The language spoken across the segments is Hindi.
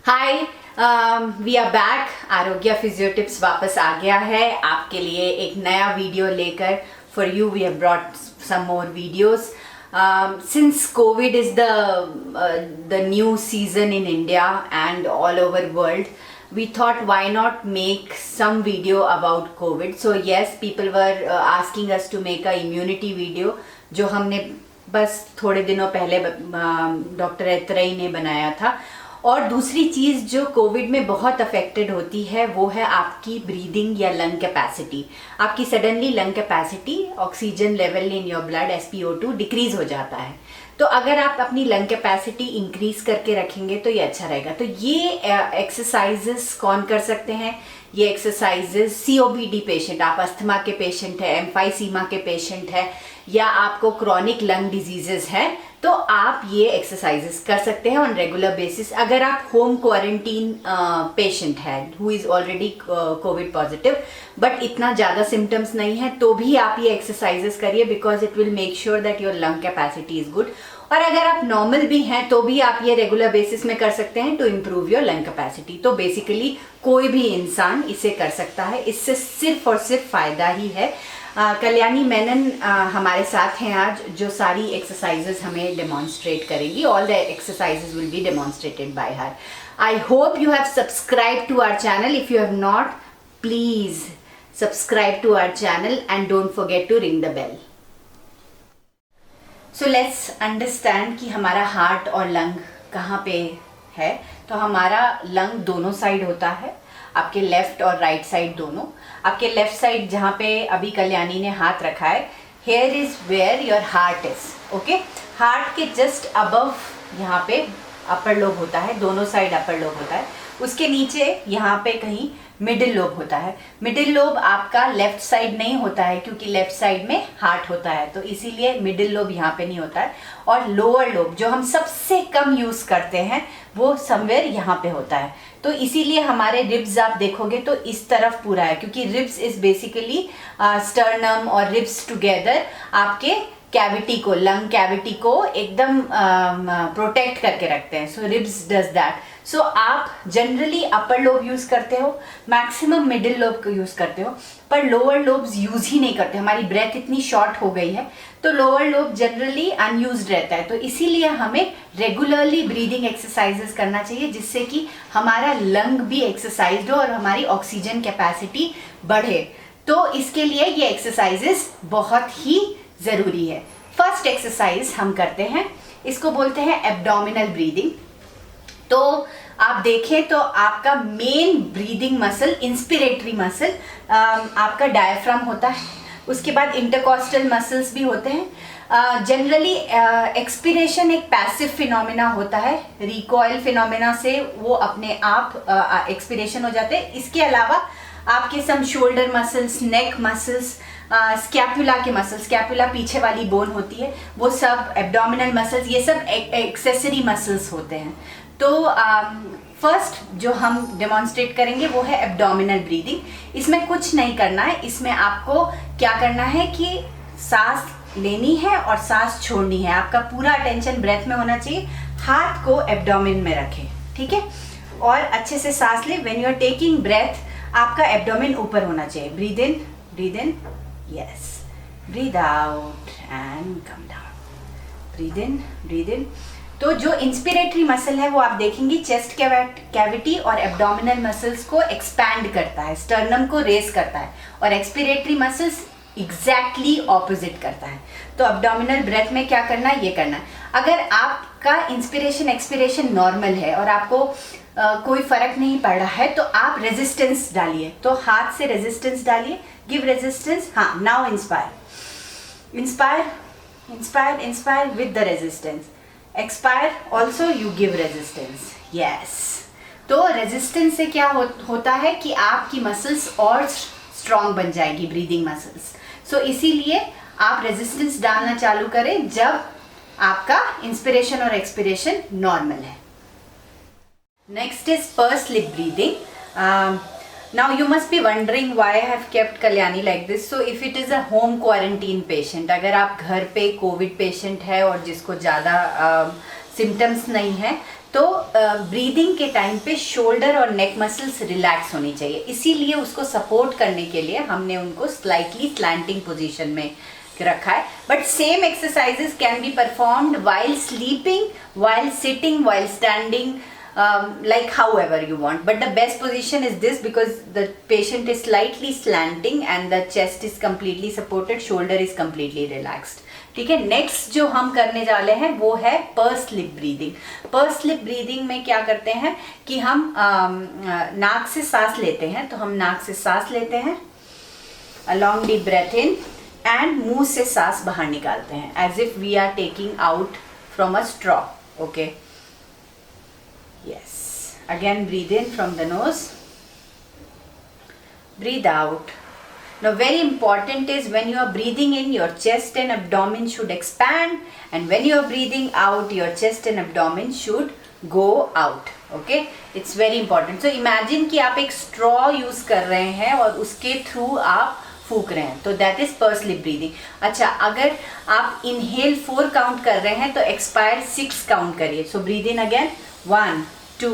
Hi, we are back. Aarogya physio tips वापस आ गया है आपके लिए एक नया वीडियो लेकर। For you we have brought some more videos. Since COVID is the new season in India and all over world, we thought why not make some video about COVID. So yes, people were asking us to make a immunity video, जो हमने बस थोड़े दिनों पहले डॉक्टर एतरई ने बनाया था। और दूसरी चीज़ जो कोविड में बहुत अफेक्टेड होती है वो है आपकी ब्रीदिंग या लंग कैपेसिटी। आपकी suddenly lung capacity, oxygen level in your blood SpO2 decrease हो जाता है। तो अगर आप अपनी लंग कैपेसिटी इंक्रीज करके रखेंगे तो ये अच्छा रहेगा। तो ये एक्सरसाइजेस कौन कर सकते हैं? ये एक्सरसाइजेस COPD पेशेंट, आप अस्थमा के पेशेंट है, एम्फाइसीमा के पेशेंट है, या आपको क्रॉनिक लंग डिजीजेस हैं, तो आप ये एक्सरसाइजेस कर सकते हैं ऑन रेगुलर बेसिस। अगर आप होम क्वारंटीन पेशेंट है who is already Covid positive but इतना ज़्यादा सिम्टम्स नहीं है, तो भी आप ये एक्सरसाइजेस करिए, because it will make sure that your lung capacity is good. और अगर आप नॉर्मल भी हैं तो भी आप ये रेगुलर बेसिस में कर सकते हैं to improve your lung capacity. तो बेसिकली कोई भी इंसान इसे कर सकता है, इससे सिर्फ और सिर्फ फ़ायदा ही है। कल्याणी मेनन हमारे साथ हैं आज, जो सारी एक्सरसाइजेस हमें डेमोन्स्ट्रेट करेंगी। All the exercises will be demonstrated by her. I hope you have subscribe to our channel. If you have not, please subscribe to our channel and don't forget to ring the bell. So let's understand कि हमारा हार्ट और लंग कहाँ पे है। तो हमारा लंग दोनों साइड होता है, आपके लेफ्ट और राइट साइड दोनों। आपके लेफ्ट साइड जहाँ पे अभी कल्याणी ने हाथ रखा है, here is where your heart is. Okay, heart के जस्ट अबव यहाँ पे अपर लोब होता है, दोनों साइड अपर लोब होता है। उसके नीचे यहाँ पे कहीं मिडिल लोब होता है। मिडिल लोब आपका लेफ्ट साइड नहीं होता है, क्योंकि लेफ्ट साइड में हार्ट होता है, तो इसीलिए मिडिल लोब यहाँ पे नहीं होता है। और लोअर लोब जो हम सबसे कम यूज करते हैं वो समवेयर यहाँ पे होता है। तो इसीलिए हमारे रिब्स आप देखोगे तो इस तरफ पूरा है, क्योंकि रिब्स इज बेसिकली स्टर्नम और रिब्स टुगेदर आपके कैविटी को, लंग कैविटी को एकदम प्रोटेक्ट करके रखते हैं। सो रिब्स डज दैट। सो आप जनरली अपर लोब यूज करते हो, मैक्सिमम मिडिल लोब को यूज करते हो, पर लोअर लोब्स यूज ही नहीं करते। हमारी ब्रेथ इतनी शॉर्ट हो गई है तो लोअर लोब जनरली अनयूज्ड रहता है। तो इसीलिए हमें रेगुलरली ब्रीदिंग एक्सरसाइजेस करना चाहिए, जिससे कि हमारा लंग भी एक्सरसाइज्ड हो और हमारी ऑक्सीजन कैपेसिटी बढ़े। तो इसके लिए ये एक्सरसाइजेस बहुत ही ज़रूरी है। फर्स्ट एक्सरसाइज हम करते हैं, इसको बोलते हैं एब्डोमिनल ब्रीदिंग। तो आप देखें तो आपका main breathing muscle, inspiratory muscle आपका डायफ्राम होता है। उसके बाद इंटरकॉस्टल मसल्स भी होते हैं। जनरली एक्सपिरेशन एक पैसिव फिनोमेना होता है, रिकॉइल फिनोमेना से वो अपने आप एक्सपिरेशन हो जाते हैं। इसके अलावा आपके सम शोल्डर मसल्स, नेक मसल्स, स्कैपुला के मसल्स, स्कैपुला पीछे वाली बोन होती है, वो सब एब्डोमिनल मसल्स, ये सब एक्सेसरी मसल्स होते हैं। तो फर्स्ट जो हम डेमोन्स्ट्रेट करेंगे वो है एब्डोमिनल ब्रीदिंग। इसमें कुछ नहीं करना है, इसमें आपको क्या करना है कि सांस लेनी है और सांस छोड़नी है। आपका पूरा अटेंशन ब्रेथ में होना चाहिए। हाथ को एब्डोमिन में रखें, ठीक है, और अच्छे से सांस लें। When you are taking breath, आपका एब्डोमिन ऊपर होना चाहिए। Breathe in, yes, breathe out and come down, breathe in. तो जो इंस्पिरेटरी मसल है वो आप देखेंगे चेस्ट कैविटी और एब्डोमिनल मसल्स को एक्सपैंड करता है, स्टर्नम को रेस करता है, और एक्सपिरेटरी मसल्स एग्जैक्टली ऑपोजिट करता है। तो एब्डोमिनल ब्रेथ में क्या करना है, ये करना है। अगर आपका इंस्पिरेशन एक्सपिरेशन नॉर्मल है और आपको कोई फर्क नहीं पड़ रहा है, तो आप रेजिस्टेंस डालिए। तो हाथ से रेजिस्टेंस डालिए, गिव रेजिस्टेंस। हाँ, now inspire with the resistance, expire also you give resistance, yes. तो रेजिस्टेंस से क्या होता है कि आपकी मसल्स और स्ट्रॉन्ग बन जाएगी, ब्रीदिंग मसल्स। सो इसीलिए आप रेजिस्टेंस डालना चालू करें जब आपका इंस्पिरेशन और एक्सपिरेशन नॉर्मल है। Next is pursed lip breathing. Now you must be wondering why I have kept Kalyani like this. So if it is a home quarantine patient, अगर आप घर पे कोविड पेशेंट है और जिसको ज़्यादा सिम्टम्स नहीं है, तो ब्रीदिंग के टाइम पे शोल्डर और नेक मसल्स रिलैक्स होनी चाहिए, इसीलिए उसको सपोर्ट करने के लिए हमने उनको स्लाइटली स्लैंटिंग पोजीशन में रखा है. But same exercises can be performed while sleeping, while sitting, while standing, like however you want. But the best position is this because the patient is slightly slanting and the chest is completely supported, shoulder is completely relaxed. ठीक है. नेक्स्ट जो हम करने वाले हैं वो है purse lip breathing. Purse lip breathing में क्या करते हैं कि हम नाक से सांस लेते हैं. तो हम नाक से सांस लेते हैं, a long deep breath in, and मुंह से सांस बाहर निकालते हैं as if we are taking out from a straw. Okay. Yes. Again breathe in from the nose. Breathe out. Now very important is when you are breathing in, your chest and abdomen should expand, and when you are breathing out, your chest and abdomen should go out. Okay, it's very important. So imagine कि आप एक straw use कर रहे हैं और उसके through आप फूक रहे हैं, तो that is pursed lip breathing. अच्छा, अगर आप inhale 4 काउंट कर रहे हैं तो expire 6 काउंट करिए. So breathe in again, 1 2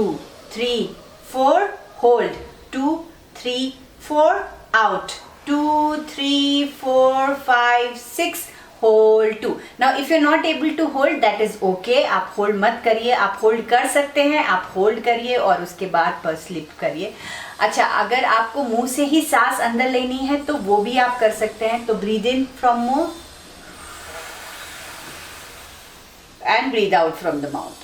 3 4, hold 2 3 4, out 2 3 4 5 6, hold 2. Now if you're not able to hold, that is okay. आप hold मत करिए, आप hold कर सकते हैं, आप hold करिए और उसके बाद पर्स लिप करिए. अच्छा, अगर आपको मुंह से ही सांस अंदर लेनी है तो वो भी आप कर सकते हैं. तो ब्रीद इन फ्रॉम मुंह and breathe out from the mouth.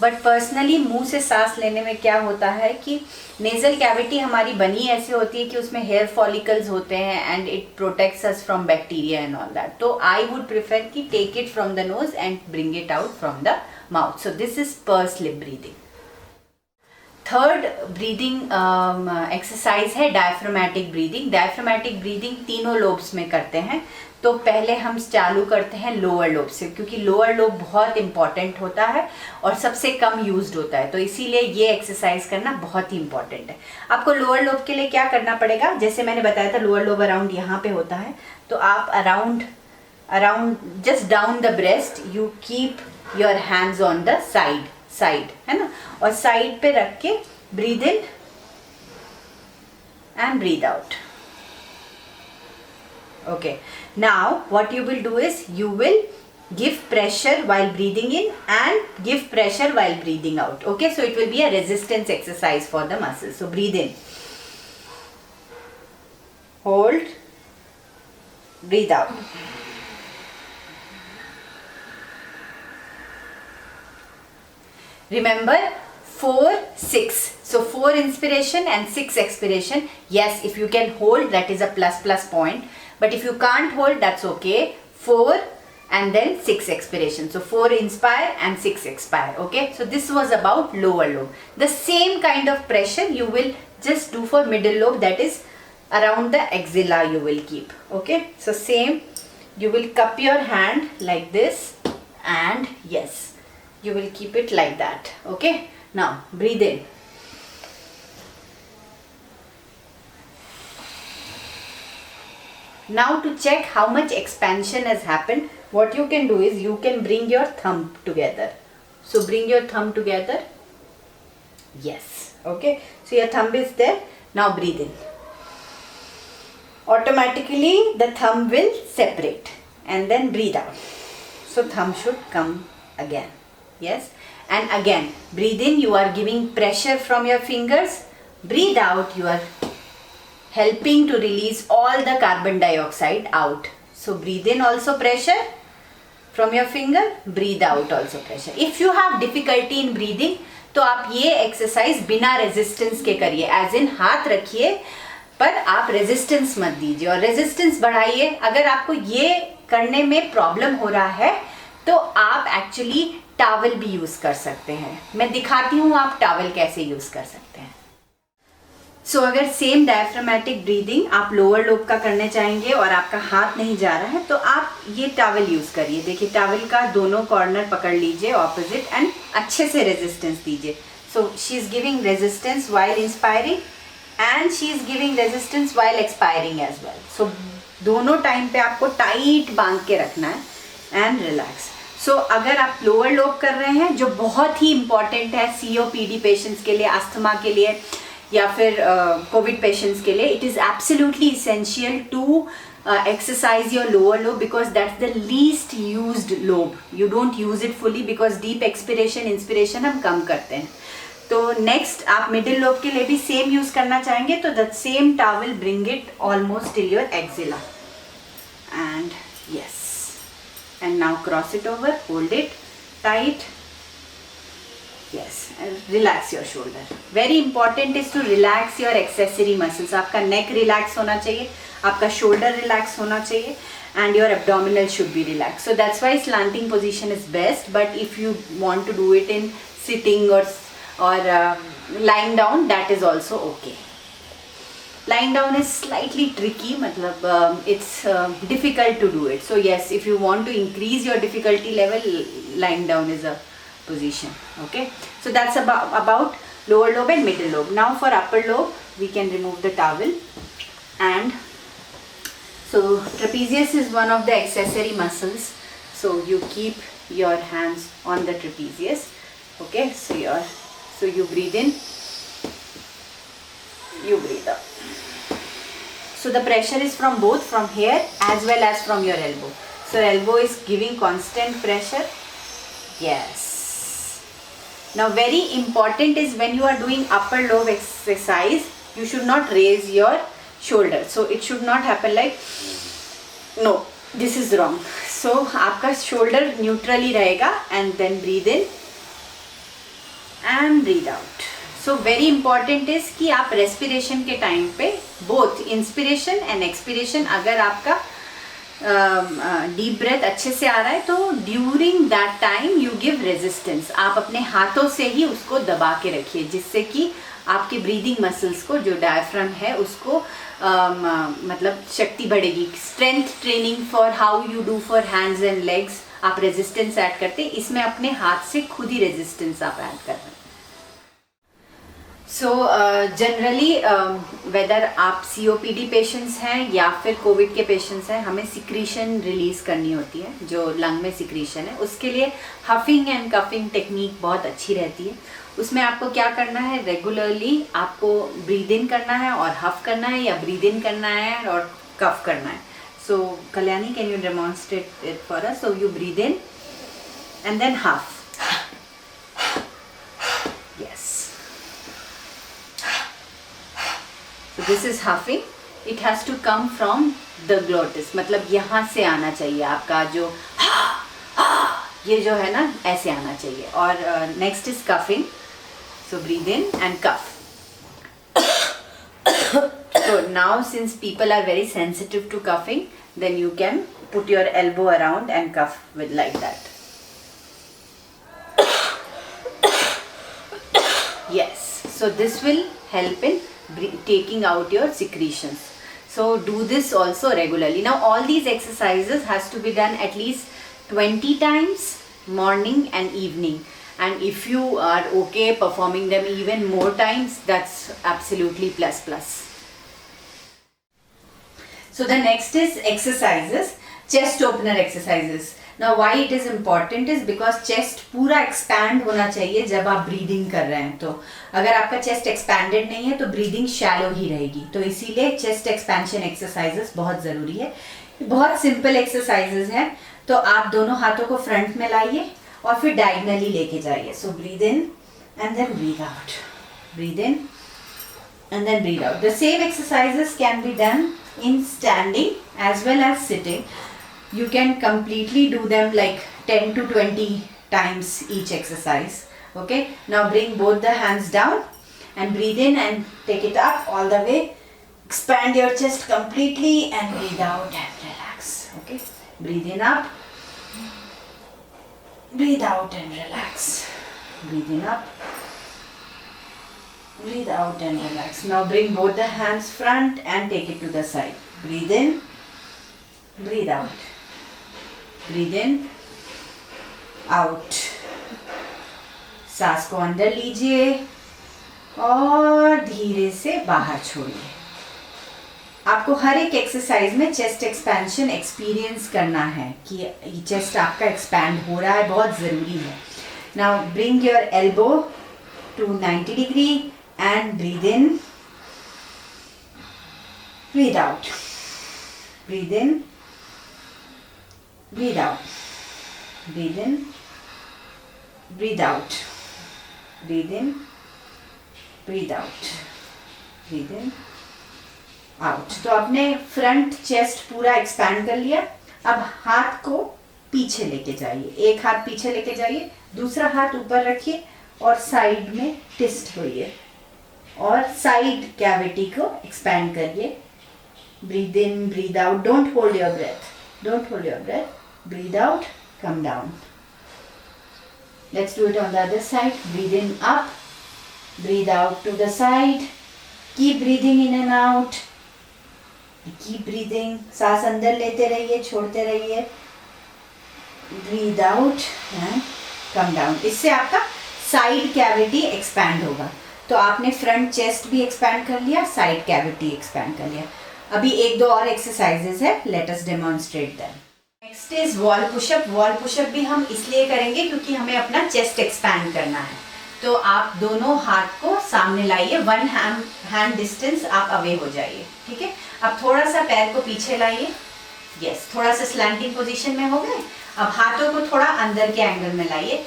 But personally मुंह से सांस लेने में क्या होता है कि नेजल कैविटी हमारी बनी ऐसे होती है कि उसमें हेयर फॉलिकल्स होते हैं and it protects us from bacteria and all that. तो आई वुड प्रिफर कि take it from the nose and bring it out from the mouth. So this is purse lip breathing. Third breathing exercise है डायफ्रामेटिक ब्रीदिंग. डायफ्रामेटिक ब्रीदिंग तीनों लोब्स में करते हैं. तो पहले हम चालू करते हैं लोअर लोब से, क्योंकि लोअर लोब बहुत इंपॉर्टेंट होता है और सबसे कम यूज्ड होता है, तो इसीलिए ये एक्सरसाइज करना बहुत ही इंपॉर्टेंट है. आपको लोअर लोब के लिए क्या करना पड़ेगा, जैसे मैंने बताया था लोअर लोब अराउंड यहाँ पे होता है, तो आप around just down the breast you keep your hands on the side, है ना, और साइड पे रख के breathe in and breathe out. Okay, now what you will do is you will give pressure while breathing in and give pressure while breathing out. Okay, so it will be a resistance exercise for the muscles. So breathe in, hold, breathe out. Remember 4 6. So 4 inspiration and 6 expiration. Yes, if you can hold, that is a plus point. But if you can't hold, that's okay. 4 and then 6 expiration. So 4 inspire and 6 expire. Okay. So this was about lower lobe. The same kind of pressure you will just do for middle lobe, that is around the axilla you will keep. Okay. So same, you will cup your hand like this and yes, you will keep it like that. Okay. Now breathe in. Now to check how much expansion has happened, what you can do is you can bring your thumb together. So bring your thumb together. Yes. Okay. So your thumb is there. Now breathe in. Automatically the thumb will separate and then breathe out. So thumb should come again. Yes. And again breathe in, you are giving pressure from your fingers. Breathe out, you are helping to release all the carbon dioxide out. So breathe in also pressure from your finger, breathe out also pressure. If you have difficulty in breathing, तो आप ये एक्सरसाइज बिना रेजिस्टेंस के करिए, एज इन हाथ रखिए पर आप रेजिस्टेंस मत दीजिए और रेजिस्टेंस बढ़ाइए. अगर आपको ये करने में प्रॉब्लम हो रहा है तो आप एक्चुअली टॉवल भी यूज कर सकते हैं. मैं दिखाती हूँ आप टॉवल कैसे यूज कर सकते हैं. सो अगर सेम डायफ्रामेटिक ब्रीदिंग आप लोअर लोब का करने चाहेंगे और आपका हाथ नहीं जा रहा है तो आप ये टॉवल यूज करिए. देखिए टॉवल का दोनों कॉर्नर पकड़ लीजिए ऑपोजिट एंड अच्छे से रेजिस्टेंस दीजिए. So she is giving resistance while inspiring and she is giving resistance while expiring as well. So दोनों टाइम पे आपको टाइट बांध के रखना है. And relax. सो अगर आप लोअर लोब कर रहे हैं, जो बहुत ही इंपॉर्टेंट है COPD पेशेंट्स के लिए, अस्थमा के लिए, या फिर कोविड पेशेंट्स के लिए, it is absolutely essential to exercise your lower lobe because that's the least used lobe. You don't use it fully because deep expiration inspiration हम कम करते हैं. तो नेक्स्ट आप मिडिल लोब के लिए भी सेम यूज करना चाहेंगे तो the same towel bring it almost till your axilla and yes, and now cross it over, hold it tight, yes, and relax your shoulder. Very important is to relax your accessory muscles. आपका neck relax होना चाहिए, आपका shoulder relax होना चाहिए, and your abdominal should be relaxed. So that's why slanting position is best. But if you want to do it in sitting or lying down, that is also okay. Lying down is slightly tricky, मतलब it's difficult to do it. So yes, if you want to increase your difficulty level, lying down is a position. Okay, so that's about lower lobe and middle lobe. Now for upper lobe, we can remove the towel, and so trapezius is one of the accessory muscles. So you keep your hands on the trapezius. Okay, so you breathe in, you breathe out. So the pressure is from both, from here as well as from your elbow. So elbow is giving constant pressure. Yes. Now very important is when you are doing upper lobe exercise, you should not raise your shoulder. So it should not happen like, no, this is wrong. So आपका shoulder neutrally रहेगा, and then breathe in and breathe out. So very important is कि आप respiration के time पे both inspiration and expiration, अगर आपका डीप ब्रेथ अच्छे से आ रहा है तो during that time you give resistance. आप अपने हाथों से ही उसको दबा के रखिए, जिससे कि आपके ब्रीदिंग मसल्स को, जो डायफ्राम है उसको मतलब शक्ति बढ़ेगी. Strength training for how you do for hands and legs, आप रेजिस्टेंस ऐड करते हैं, इसमें अपने हाथ से खुद ही रेजिस्टेंस आप ऐड कर रहे हैं. सो जनरली वेदर आप COPD पेशेंट्स हैं या फिर कोविड के पेशेंट्स हैं, हमें सिक्रीशन रिलीज़ करनी होती है, जो लंग में सिक्रीशन है. उसके लिए हफिंग एंड कफिंग टेक्निक बहुत अच्छी रहती है. उसमें आपको क्या करना है, रेगुलरली आपको ब्रीद इन करना है और हफ करना है, या ब्रीद इन करना है और कफ करना है. So Kalyani, can you demonstrate it for us? So you breathe in and then huff. So this is huffing. It has to come from the glottis. मतलब यहाँ से आना चाहिए आपका जो ये जो है ना, ऐसे आना चाहिए. और next is cuffing. So breathe in and cuff. So now since people are very sensitive to cuffing, then you can put your elbow around and cuff with like that. Yes. So this will help in taking out your secretions. So do this also regularly. Now all these exercises has to be done at least 20 times, morning and evening. And if you are okay performing them even more times, that's absolutely plus. So the next is exercises, chest opener exercises. Now why it is important is because chest पूरा expand होना चाहिए जब आप breathing कर रहे हैं. तो अगर आपका chest expanded नहीं है तो breathing shallow ही रहेगी. तो इसीलिए chest expansion exercises बहुत ज़रूरी है. बहुत simple exercises हैं. तो आप दोनों हाथों को front में लाइए और फिर diagonally लेके जाइए. So breathe in and then breathe out. Breathe in and then breathe out. The same exercises can be done in standing as well as sitting. You can completely do them like 10 to 20 times each exercise. Okay, now bring both the hands down and breathe in and take it up all the way. Expand your chest completely and breathe out and relax. Okay, breathe in up, breathe out and relax. Breathe in up, breathe out and relax. Now bring both the hands front and take it to the side. Breathe in, breathe out. Breathe in, out. सांस को अंदर लीजिए और धीरे से बाहर छोड़िए. आप आपको हर एक एक्सरसाइज में चेस्ट एक्सपेंशन एक्सपीरियंस करना है कि चेस्ट आपका एक्सपैंड हो रहा है, बहुत ज़रूरी है। Now bring your elbow to 90 degree and breathe in, breathe out, breathe in, breathe out, breathe in, breathe out, breathe in, breathe out, breathe in, out. तो आपने फ्रंट चेस्ट पूरा एक्सपैंड कर लिया। अब हाथ को पीछे लेके जाइए, एक हाथ पीछे लेके जाइए, दूसरा हाथ ऊपर रखिए और साइड में ट्विस्ट होइए और साइड कैविटी को एक्सपैंड करिए। Breathe in, breathe out, don't hold your breath, don't hold your breath, breathe out, come down. Let's do it on the other side. Breathe in up, breathe out to the side, keep breathing in and out, keep breathing, सांस अंदर लेते रहिए, छोड़ते रहिए, ब्रीद आउट एंड कम डाउन। इससे आपका साइड कैविटी एक्सपैंड होगा। तो आपने फ्रंट चेस्ट भी एक्सपैंड कर लिया, साइड कैविटी एक्सपैंड कर लिया। अभी एक दो और एक्सरसाइजेस है, let us demonstrate them. Next is wall pushup. Wall pushup भी हम इसलिए करेंगे क्योंकि हमें अपना चेस्ट एक्सपैंड करना है। तो आप दोनों हाथ को सामने लाइए, 1 हैंड डिस्टेंस आप अवे हो जाइए, ठीक है। अब थोड़ा सा पैर को पीछे लाइए, यस, थोड़ा सा स्लैंटिंग पोजीशन में हो गए। अब हाथों को थोड़ा अंदर के एंगल में लाइए।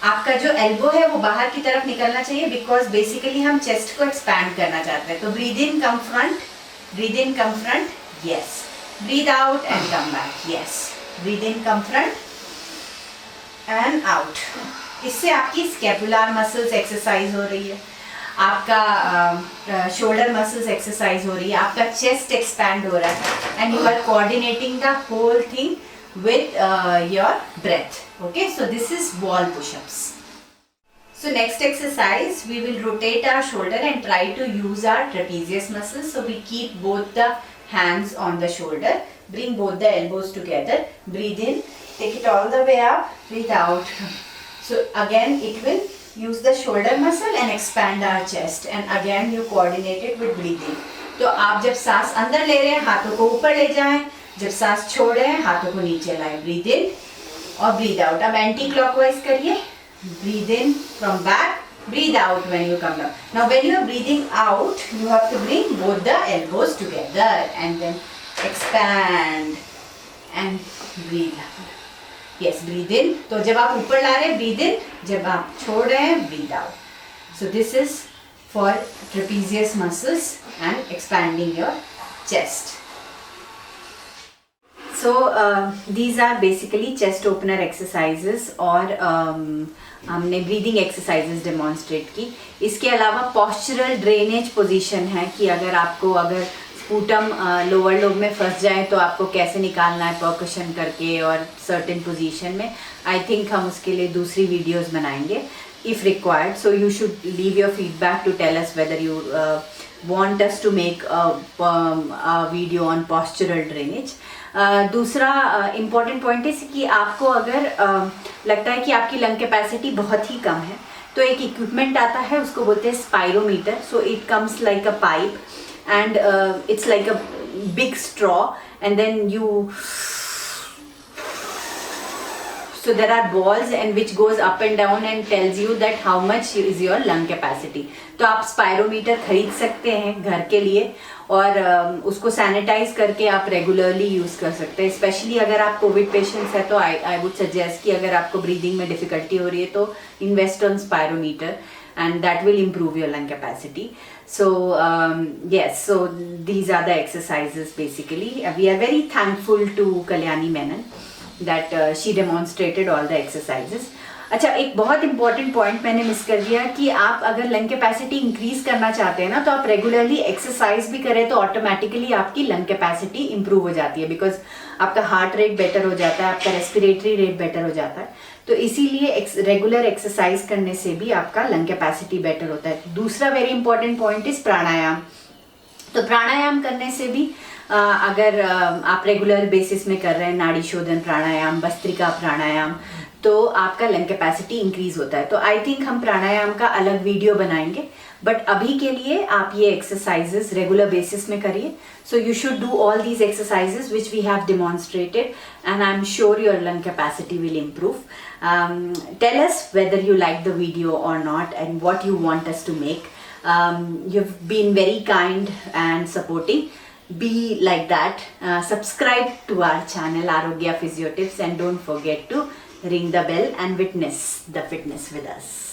आपका जो एल्बो है वो बाहर की तरफ निकलना चाहिए बिकॉज बेसिकली हम चेस्ट को एक्सपैंड करना चाहते हैं। तो breathe in, come front, breathe in, come front, yes, breathe out and come back, yes, breathe in, come front end out. इससे आपकी स्कैपुलर मसल्स एक्सरसाइज हो रही है, आपका शोल्डर मसल्स एक्सरसाइज हो रही है, आपका चेस्ट एक्सपैंड हो रहा है and you are coordinating the whole thing with your breath. Okay, so this is wall push-ups. So next exercise, we will rotate our shoulder and try to use our trapezius muscles. So we keep both the hands on the shoulder, bring both the elbows together, breathe in, take it all the way up, breathe out. So again it will use the shoulder muscle and expand our chest, and again you coordinate it with breathing. तो आप जब सांस अंदर ले रहे हैं हाथों को ऊपर ले जाएं, जब सांस छोड़ रहे हैं हाथों को नीचे लाएं, ब्रीद इन और ब्रीद आउट। अब एंटी क्लॉकवाइज करिए, breathe in from back, breathe out when you come down. Now when you are breathing out you have to bring both the elbows together and then expand and breathe out, yes, breathe in. तो जब आप ऊपर ला रहे हैं ब्रीद इन, जब आप छोड़ रहे हैं breathe out. So this is for trapezius muscles and expanding your chest. So these are basically chest opener exercises और हमने breathing exercises demonstrate की। इसके अलावा postural drainage position है कि अगर स्पूटम लोअर लोब में फंस जाए तो आपको कैसे निकालना है परकशन करके और सर्टेन पोजीशन में। आई थिंक हम उसके लिए दूसरी वीडियोस बनाएंगे if required. So you should leave your feedback to tell us whether you want us to make a video on postural drainage. दूसरा इम्पॉर्टेंट पॉइंट है कि आपको अगर लगता है कि आपकी लंग कैपेसिटी बहुत ही कम है तो एक इक्विपमेंट आता है, उसको बोलते हैं spirometer. So it comes like a pipe and it's like a big straw and then so there are balls and which goes up and down and tells you that how much is your lung capacity. तो आप स्पायरोमीटर खरीद सकते हैं घर के लिए और उसको सैनिटाइज करके आप रेगुलरली यूज़ कर सकते हैं. स्पेशली अगर आप कोविड पेशेंट्स है तो आई वुड सजेस्ट कि अगर आपको ब्रीदिंग में डिफिकल्टी हो रही है तो invest on spirometer and that will improve your lung capacity. So yes, so these are the exercises basically. We are very thankful to Kalyani Menon that she demonstrated all the exercises. अच्छा, एक बहुत इंपॉर्टेंट पॉइंट मैंने मिस कर दिया कि आप अगर लंग कैपेसिटी इंक्रीज करना चाहते हैं ना तो आप रेगुलरली एक्सरसाइज भी करें तो ऑटोमेटिकली आपकी लंग कैपेसिटी इंप्रूव हो जाती है बिकॉज आपका हार्ट रेट बेटर हो जाता है, आपका रेस्पिरेटरी रेट बेटर हो जाता है. तो इसीलिए रेगुलर एक्सरसाइज करने से भी आपका लंग कैपेसिटी बेटर होता है. दूसरा वेरी इंपॉर्टेंट पॉइंट इज प्राणायाम. तो प्राणायाम करने से भी अगर आप रेगुलर बेसिस में कर रहे हैं नाड़ी शोधन प्राणायाम, भस्त्रिका प्राणायाम, तो आपका लंग कैपेसिटी इंक्रीज होता है। तो आई थिंक हम प्राणायाम का अलग वीडियो बनाएंगे, बट अभी के लिए आप ये एक्सरसाइजेस रेगुलर बेसिस में करिए। So you should do all these exercises which we have demonstrated and I am sure your lung capacity will improve. Tell us whether you like the video or not and what you want us to make. You've been very kind and supporting. Be like that. Subscribe to our channel Arogya Physio Tips and don't forget to ring the bell and witness the fitness with us.